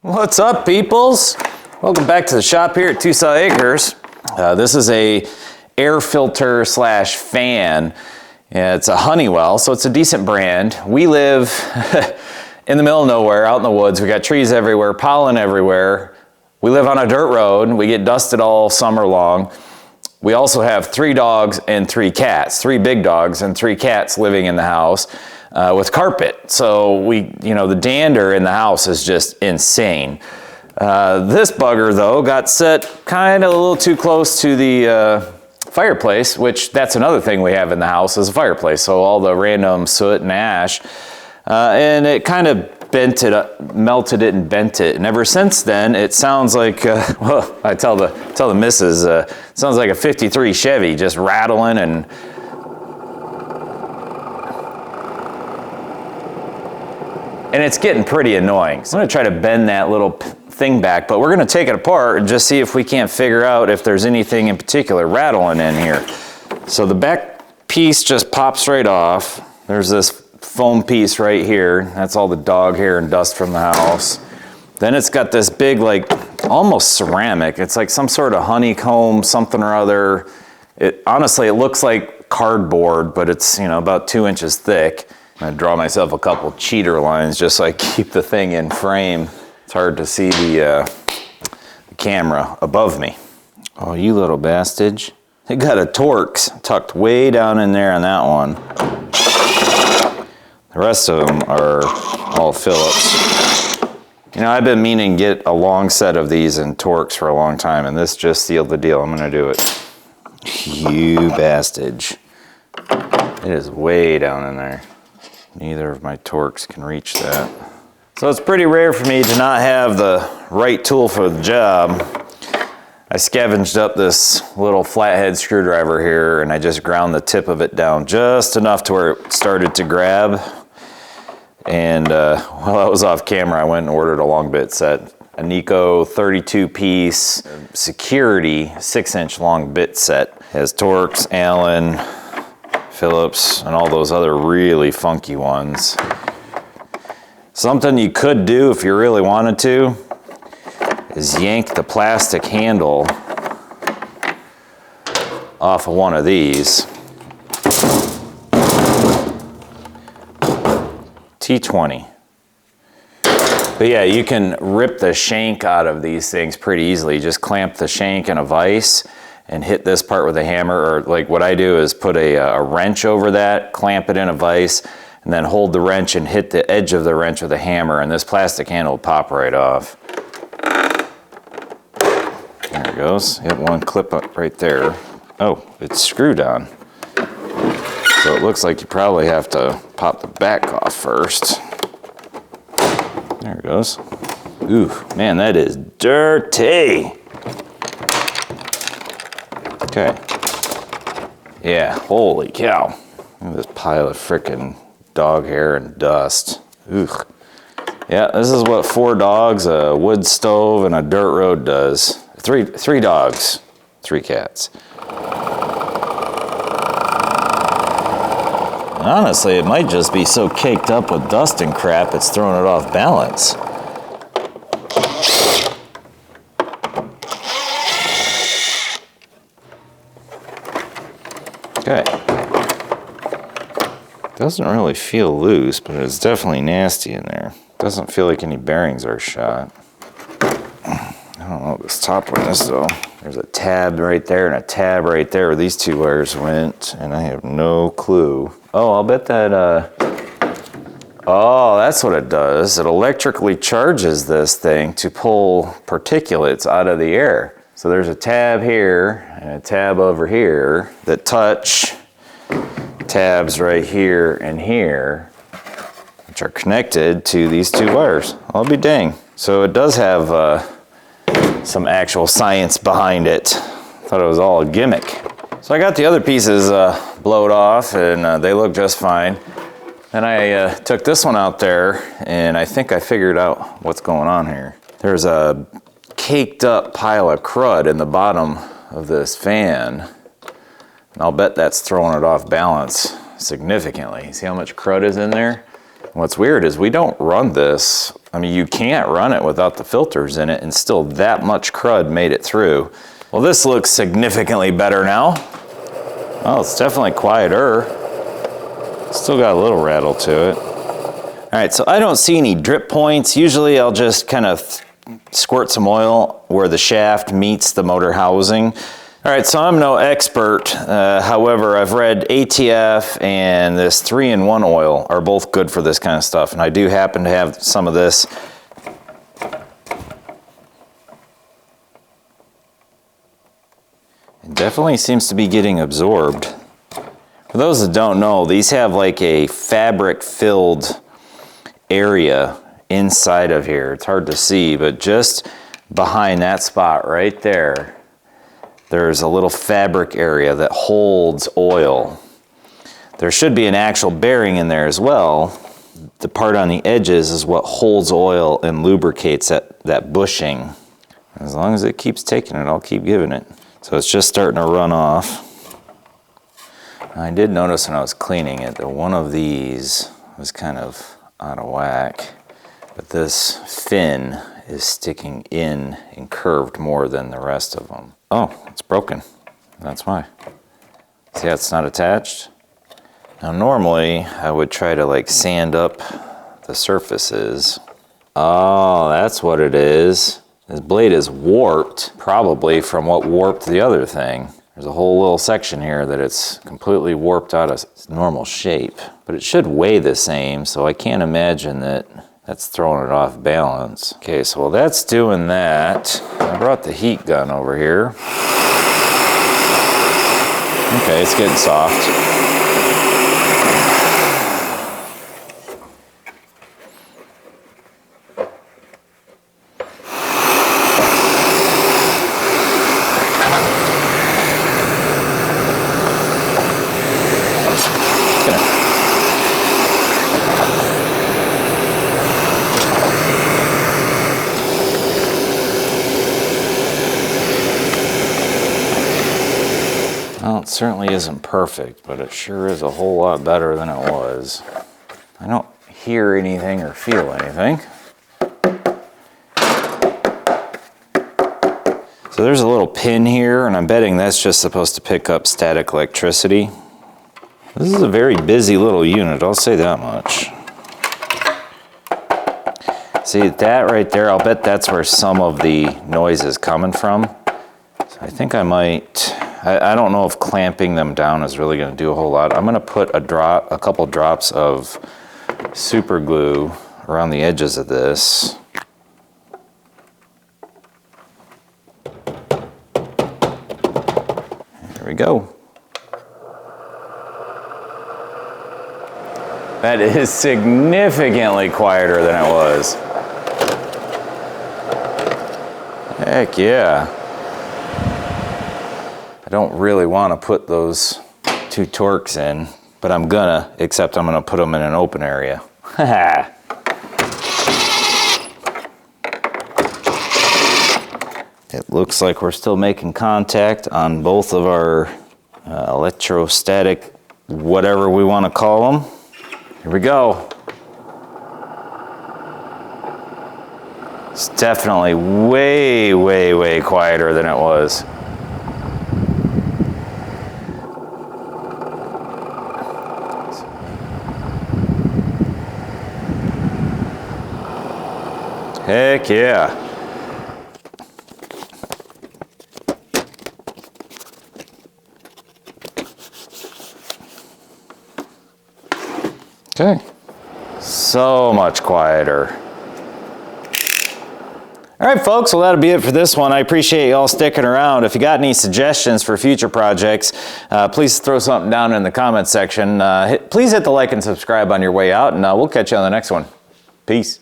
What's up, peoples? Welcome back to the shop here at Tucson Acres. This is a air filter slash fan. Yeah, it's a Honeywell, so it's a decent brand. We live in the middle of nowhere, out in the woods. We got trees everywhere, pollen everywhere. We live on a dirt road. We get dusted all summer long. We also have 3 dogs and 3 cats, 3 big dogs and 3 cats living in the house. With carpet. So the dander in the house is just insane. This bugger though got set kind of a little too close to the fireplace, which that's another thing we have in the house is a fireplace. So all the random soot and ash, and it kind of bent it up, melted it and bent it. And ever since then, it sounds like, well, I tell the missus, it sounds like a 53 Chevy just rattling and it's getting pretty annoying. So I'm gonna try to bend that little thing back, but we're gonna take it apart and just see if we can't figure out if there's anything in particular rattling in here. So the back piece just pops right off. There's this foam piece right here. That's all the dog hair and dust from the house. Then it's got this big, like, almost ceramic. It's like some sort of honeycomb, something or other. Honestly, it looks like cardboard, but it's, about 2 inches thick. I'm gonna draw myself a couple cheater lines just so I keep the thing in frame. It's hard to see the camera above me. Oh, you little bastard. It got a Torx tucked way down in there on that one. The rest of them are all Phillips. I've been meaning to get a long set of these in Torx for a long time, and this just sealed the deal. I'm gonna do it. You bastard. It is way down in there. Neither of my Torx can reach that. So it's pretty rare for me to not have the right tool for the job. I scavenged up this little flathead screwdriver here and I just ground the tip of it down just enough to where it started to grab. And while I was off camera, I went and ordered a long bit set. A Nico 32 piece security 6-inch long bit set. It has Torx, Allen, Phillips, and all those other really funky ones. Something you could do if you really wanted to is yank the plastic handle off of one of these. T20. But yeah, you can rip the shank out of these things pretty easily. Just clamp the shank in a vise and hit this part with a hammer, or like what I do is put a wrench over that, clamp it in a vise, and then hold the wrench and hit the edge of the wrench with a hammer, and this plastic handle will pop right off. There it goes. Hit one clip up right there. Oh, it's screwed on. So it looks like you probably have to pop the back off first. There it goes. Ooh, man, that is dirty. Okay. Yeah, holy cow. Look at this pile of frickin' dog hair and dust. Ugh. Yeah, this is what 4 dogs, a wood stove, and a dirt road does. Three dogs, 3 cats. Honestly, it might just be so caked up with dust and crap, it's throwing it off balance. Okay. Doesn't really feel loose, but it's definitely nasty in there. Doesn't feel like any bearings are shot. I don't know this top one is though. There's a tab right there and a tab right there where these 2 wires went, and I have no clue. Oh, I'll bet that, oh, that's what it does. It electrically charges this thing to pull particulates out of the air. So there's a tab here and a tab over here that touch tabs right here and here, which are connected to these 2 wires. I'll be dang. So it does have some actual science behind it. Thought it was all a gimmick. So I got the other pieces blowed off and they look just fine. Then I took this one out there and I think I figured out what's going on here. There's a caked up pile of crud in the bottom of this fan. And I'll bet that's throwing it off balance significantly. See how much crud is in there? What's weird is we don't run this. I mean, you can't run it without the filters in it, and still that much crud made it through. Well, this looks significantly better now. Oh, it's definitely quieter. Still got a little rattle to it. All right, so I don't see any drip points. Usually I'll just kind of squirt some oil where the shaft meets the motor housing. All right, so I'm no expert. However, I've read ATF and this 3-in-1 oil are both good for this kind of stuff. And I do happen to have some of this. It definitely seems to be getting absorbed. For those that don't know, these have like a fabric-filled area inside of here. It's hard to see, but just behind that spot right there, there's a little fabric area that holds oil. There should be an actual bearing in there as well. The part on the edges is what holds oil and lubricates that bushing. As long as it keeps taking it, I'll keep giving it. So it's just starting to run off. I did notice when I was cleaning it that one of these was kind of out of whack, but this fin is sticking in and curved more than the rest of them. Oh, it's broken. That's why. See how it's not attached? Now normally I would try to like sand up the surfaces. Oh, that's what it is. This blade is warped, probably from what warped the other thing. There's a whole little section here that it's completely warped out of its normal shape. But it should weigh the same, so I can't imagine that that's throwing it off balance. Okay, so while that's doing that, I brought the heat gun over here. Okay, it's getting soft. Well, it certainly isn't perfect, but it sure is a whole lot better than it was. I don't hear anything or feel anything. So there's a little pin here, and I'm betting that's just supposed to pick up static electricity. This is a very busy little unit, I'll say that much. See that right there, I'll bet that's where some of the noise is coming from. So I think I might, I don't know if clamping them down is really going to do a whole lot. I'm going to put a couple drops of super glue around the edges of this. There we go. That is significantly quieter than it was. Heck yeah. I don't really want to put those two Torx in, but I'm gonna, except I'm gonna put them in an open area. It looks like we're still making contact on both of our electrostatic, whatever we want to call them. Here we go. It's definitely way, way, way quieter than it was. Heck yeah. Okay. So much quieter. All right, folks, well, that'll be it for this one. I appreciate you all sticking around. If you got any suggestions for future projects, please throw something down in the comments section. Please hit the like and subscribe on your way out, and we'll catch you on the next one. Peace.